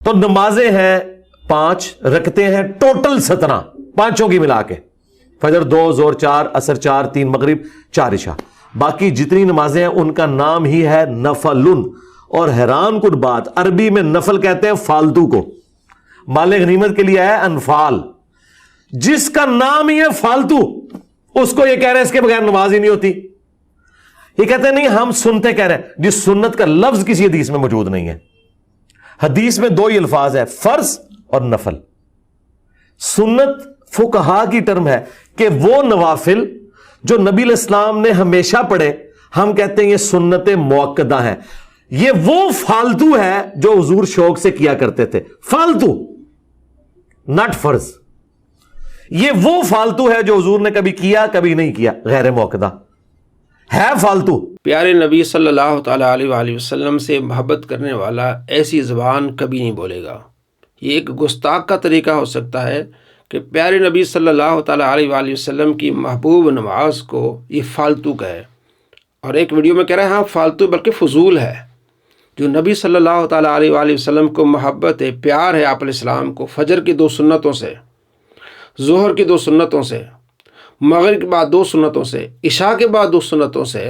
تو نمازیں ہیں 5 رکھتے ہیں ٹوٹل 17 پانچوں کی ملا کے، فجر 2، ظہر 4، عصر 4، 3 مغرب، 4 عشاء، باقی جتنی نمازیں ہیں ان کا نام ہی ہے نفلن۔ اور حیران کن بات، عربی میں نفل کہتے ہیں فالتو کو، مال غنیمت کے لیے ہے انفال، جس کا نام ہی ہے فالتو اس کو یہ کہہ رہے ہیں اس کے بغیر نماز ہی نہیں ہوتی۔ یہ کہتے ہیں نہیں ہم سنتے کہہ رہے ہیں، جس سنت کا لفظ کسی حدیث میں موجود نہیں ہے۔ حدیث میں 2 ہی الفاظ ہیں، فرض اور نفل۔ سنت فقہا کی ٹرم ہے کہ وہ نوافل جو نبی علیہ السلام نے ہمیشہ پڑھے، ہم کہتے ہیں یہ سنت موقدہ ہیں۔ یہ وہ فالتو ہے جو حضور شوق سے کیا کرتے تھے، فالتو ناٹ فرض۔ یہ وہ فالتو ہے جو حضور نے کبھی کیا کبھی نہیں کیا، غیر موقدہ ہے فالتو۔ پیارے نبی صلی اللہ تعالیٰ علیہ وآلہ وسلم سے محبت کرنے والا ایسی زبان کبھی نہیں بولے گا۔ یہ ایک گستاخ کا طریقہ ہو سکتا ہے کہ پیارے نبی صلی اللہ تعالیٰ علیہ وآلہ وسلم کی محبوب نماز کو یہ فالتو کہے، اور ایک ویڈیو میں کہہ رہا ہے ہاں فالتو بلکہ فضول ہے۔ جو نبی صلی اللہ تعالیٰ علیہ وآلہ وسلم کو محبت ہے، پیار ہے آپ علیہ السلام کو، فجر کی 2 سنتوں سے، ظہر کی 2 سنتوں سے، مغرب کے بعد 2 سنتوں سے، عشاء کے بعد 2 سنتوں سے،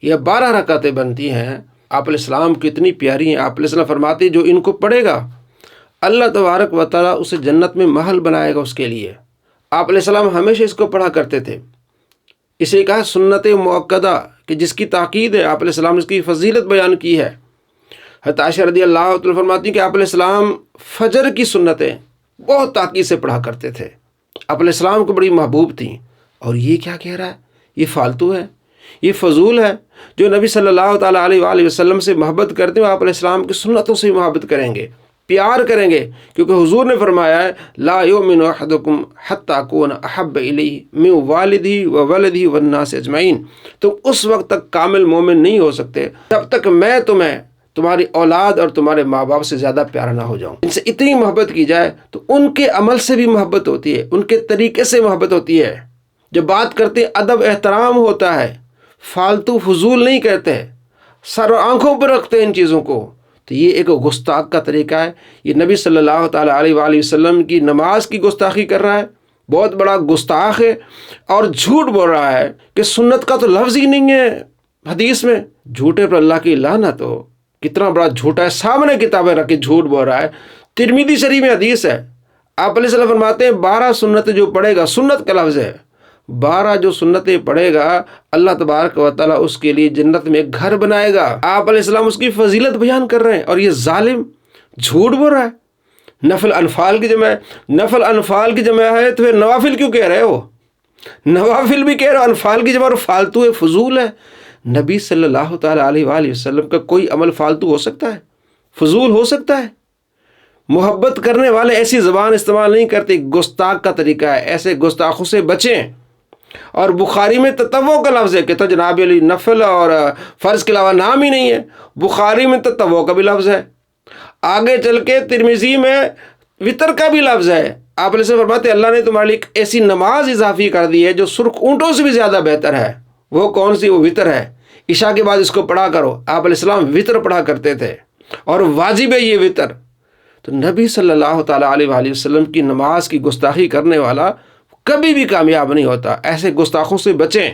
یہ 12 رکعتیں بنتی ہیں، آپ علیہ السلام کی اتنی پیاری ہیں۔ آپ علیہ السلام فرماتے ہیں جو ان کو پڑھے گا اللہ تبارک و تعالیٰ اسے جنت میں محل بنائے گا اس کے لیے۔ آپ علیہ السلام ہمیشہ اس کو پڑھا کرتے تھے۔ اسے کہا سنت مؤکدہ کہ جس کی تاکید ہے، آپ علیہ السلام نے اس کی فضیلت بیان کی ہے۔ حضرت عائشہ رضی اللہ عنہ فرماتی ہیں کہ آپ علیہ السلام فجر کی سنتیں بہت تاکید سے پڑھا کرتے تھے، آپ علیہ السلام کو بڑی محبوب تھیں۔ اور یہ کیا کہہ رہا ہے؟ یہ فالتو ہے، یہ فضول ہے۔ جو نبی صلی اللہ تعالیٰ علیہ وآلہ وسلم سے محبت کرتے ہیں آپ علیہ السلام کی سنتوں سے محبت کریں گے، پیار کریں گے، کیونکہ حضور نے فرمایا ہے لا یؤمن احدکم حتی اکون احب الیہ من والدہ وولدہ والناس اجمعین۔ تم اس وقت تک کامل مومن نہیں ہو سکتے جب تک میں تمہاری اولاد اور تمہارے ماں باپ سے زیادہ پیارا نہ ہو جاؤں۔ ان سے اتنی محبت کی جائے تو ان کے عمل سے بھی محبت ہوتی ہے، ان کے طریقے سے محبت ہوتی ہے۔ جب بات کرتے ادب احترام ہوتا ہے، فالتو فضول نہیں کہتے، سر آنکھوں پر رکھتے ہیں ان چیزوں کو۔ تو یہ ایک گستاخ کا طریقہ ہے۔ یہ نبی صلی اللہ تعالیٰ علیہ وآلہ وسلم کی نماز کی گستاخی کر رہا ہے، بہت بڑا گستاخ ہے، اور جھوٹ بول رہا ہے کہ سنت کا تو لفظ ہی نہیں ہے حدیث میں۔ جھوٹے پر اللہ کی لعنت ہو، کتنا بڑا جھوٹا ہے، سامنے کتابیں رکھ کے جھوٹ بول رہا ہے۔ ترمذی شریف میں حدیث ہے، آپ علیہ السلام فرماتے ہیں 12 سنتیں جو پڑھے گا، سنت کا لفظ ہے، 12 جو سنتیں پڑھے گا اللہ تبارک و تعالیٰ اس کے لیے جنت میں ایک گھر بنائے گا۔ آپ علیہ السلام اس کی فضیلت بیان کر رہے ہیں، اور یہ ظالم جھوٹ بول رہا ہے۔ نفل انفال کی جمع ہے، نفل انفال کی جمع ہے تو پھر نوافل کیوں کہہ رہے ہو؟ نوافل بھی کہہ رہے ہو، انفال کی جمع، اور فالتو ہے، فضول ہے۔ نبی صلی اللہ تعالیٰ علیہ وآلہ وسلم کا کوئی عمل فالتو ہو سکتا ہے؟ فضول ہو سکتا ہے؟ محبت کرنے والے ایسی زبان استعمال نہیں کرتے، گستاخ کا طریقہ ہے، ایسے گستاخوں سے بچیں۔ اور بخاری میں تطوع کا لفظ ہے کہ جناب علی نفل اور فرض کے علاوہ نام ہی نہیں ہے، بخاری میں تطوع کا بھی لفظ ہے۔ آگے چل کے ترمذی میں وطر کا بھی لفظ ہے۔ آپ علیہ السلام فرماتے ہیں اللہ نے تمہارے لیے ایک ایسی نماز اضافی کر دی ہے جو سرخ اونٹوں سے بھی زیادہ بہتر ہے۔ وہ کون سی؟ وہ وطر ہے۔ عشاء کے بعد اس کو پڑھا کرو۔ آپ علیہ السلام وطر پڑھا کرتے تھے، اور واجب ہے یہ وطر۔ تو نبی صلی اللہ تعالیٰ علیہ وآلہ وسلم کی نماز کی گستاخی کرنے والا کبھی بھی کامیاب نہیں ہوتا۔ ایسے گستاخوں سے بچیں۔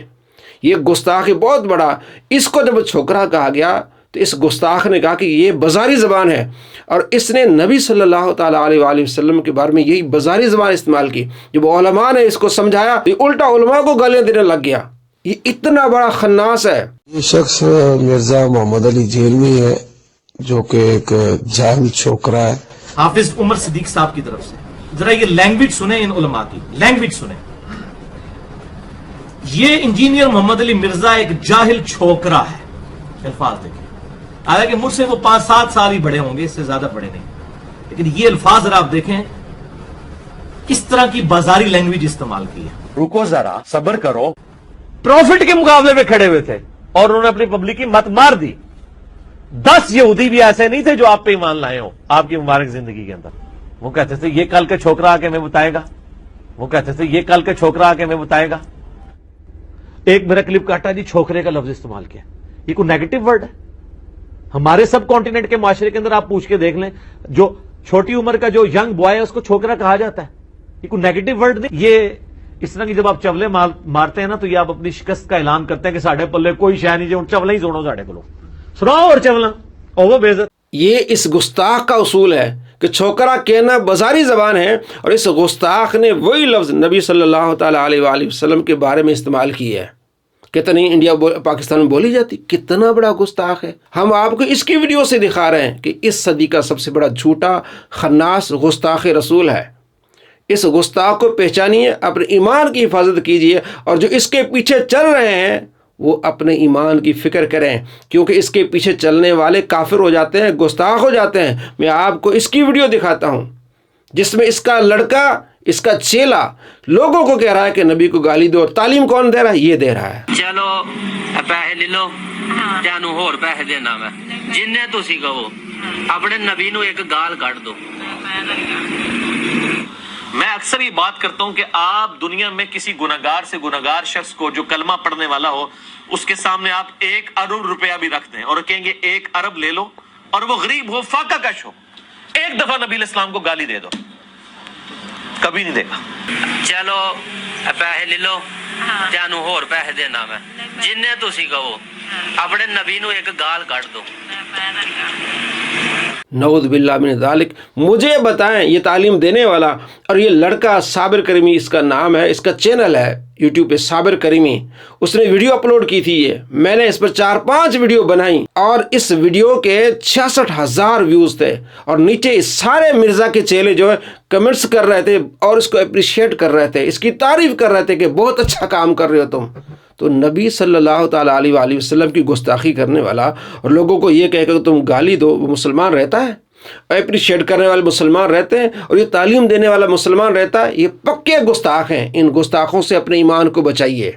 یہ گستاخ بہت بڑا، اس کو جب چھوکرا کہا گیا تو اس گستاخ نے کہا کہ یہ بازاری زبان ہے، اور اس نے نبی صلی اللہ تعالیٰ علیہ وآلہ وسلم کے بارے میں یہی بازاری زبان استعمال کی۔ جب علماء نے اس کو سمجھایا یہ الٹا علماء کو گالیاں دینے لگ گیا۔ یہ اتنا بڑا خناس ہے۔ یہ شخص مرزا محمد علی جیلوی ہے، جو کہ ایک جاہل چھوکرا ہے۔ حافظ عمر صدیق صاحب کی طرف سے ذرا یہ لینگویج سنیں، ان علماء کی لینگویج سنیں۔ یہ انجینئر محمد علی مرزا ایک جاہل چھوکرا ہے، الفاظ دیکھیں۔ حالانکہ مجھ سے وہ 5-7 سال ہی بڑے ہوں گے، اس سے زیادہ بڑے نہیں، لیکن یہ الفاظ ذرا آپ دیکھیں کس طرح کی بازاری لینگویج استعمال کی ہے۔ رکو ذرا، صبر کرو۔ پروفٹ کے مقابلے میں کھڑے ہوئے تھے اور انہوں نے اپنی پبلک کی مت مار دی۔ 10 یہودی بھی ایسے نہیں تھے جو آپ پہ ایمان لائے ہوں آپ کی مبارک زندگی کے اندر۔ وہ کہتے تھے یہ کل کے چھوکرا آ کے ہمیں بتائے گا، وہ کہتے تھے یہ کل کے چھوکرا آ کے ہمیں بتائے گا۔ ایک میرا کلپ کاٹا جی، چھوکرے کا لفظ استعمال کیا، یہ کوئی نیگیٹو ورڈ ہے؟ ہمارے سب کانٹیننٹ کے معاشرے کے اندر آپ پوچھ کے دیکھ لیں، جو چھوٹی عمر کا جو ینگ بوائے ہے اس کو چھوکرا کہا جاتا ہے. یہ کوئی نیگیٹو ورڈ نہیں. یہ اس طرح کی جب آپ چولے مارتے ہیں نا تو یہ آپ اپنی شکست کا اعلان کرتے ہیں کہ ساڑھے پلے کوئی شے نہیں جو چولے ہی سنو ساڑھے کو سناؤ اور چولنا وہ بے عزت. یہ اس گستاخ کا اصول ہے کہ چھوکرا کہنا بازاری زبان ہے، اور اس گستاخ نے وہی لفظ نبی صلی اللہ تعالیٰ علیہ وآلہ وسلم کے بارے میں استعمال کیا ہے. کتنی انڈیا پاکستان میں بولی جاتی. کتنا بڑا گستاخ ہے. ہم آپ کو اس کی ویڈیو سے دکھا رہے ہیں کہ اس صدی کا سب سے بڑا جھوٹا خناس گستاخ رسول ہے. اس گستاخ کو پہچانیے، اپنے ایمان کی حفاظت کیجیے، اور جو اس کے پیچھے چل رہے ہیں وہ اپنے ایمان کی فکر کریں، کیونکہ اس کے پیچھے چلنے والے کافر ہو جاتے ہیں، گستاخ ہو جاتے ہیں. میں آپ کو اس کی ویڈیو دکھاتا ہوں جس میں اس کا لڑکا، اس کا چیلا لوگوں کو کہہ رہا ہے کہ نبی کو گالی دو. اور تعلیم کون دے رہا ہے؟ یہ دے رہا ہے. چلو پیسے لے لو، تینوں ہور پیسے دینا میں جننے تسی کہو. اپنے نبی نو ایک گال کٹ دو. میں اکثر یہ بات کرتا ہوں کہ آپ دنیا میں کسی گناہگار سے گناہگار شخص کو جو کلمہ پڑھنے والا ہو اس کے سامنے آپ 1 ارب روپیہ بھی رکھ دیں اور کہیں گے 1 ارب لے لو، اور وہ غریب ہو، فاقہ کش ہو، ایک دفعہ نبی علیہ السلام کو گالی دے دو، کبھی نہیں دے گا. چلو پیسے لے لو، تینوں ہور پیسے دینا میں جننے تسی کہو. اپنے نبی نو ایک گال کٹ دو. نعوذ باللہ من ذالک. مجھے بتائیں یہ تعلیم دینے والا، اور یہ لڑکا صابر کریمی اس کا نام ہے، اس کا چینل ہے یوٹیوب پہ صابر کریمی. اس نے ویڈیو اپلوڈ کی تھی. یہ میں نے اس پر 4-5 ویڈیو بنائی، اور اس ویڈیو کے 66,000 ویوز تھے. اور نیچے سارے مرزا کے چیلے جو ہے کمنٹس کر رہے تھے اور اس کو اپریشیٹ کر رہے تھے، اس کی تعریف کر رہے تھے کہ بہت اچھا کام کر رہے ہو تم. تو نبی صلی اللہ تعالیٰ علیہ وآلہ وسلم کی گستاخی کرنے والا اور لوگوں کو یہ کہہ کہ تم گالی دو، وہ مسلمان رہتا ہے؟ اپریشیٹ کرنے والے مسلمان رہتے ہیں، اور یہ تعلیم دینے والا مسلمان رہتا ہے؟ یہ پکے گستاخ ہیں. ان گستاخوں سے اپنے ایمان کو بچائیے.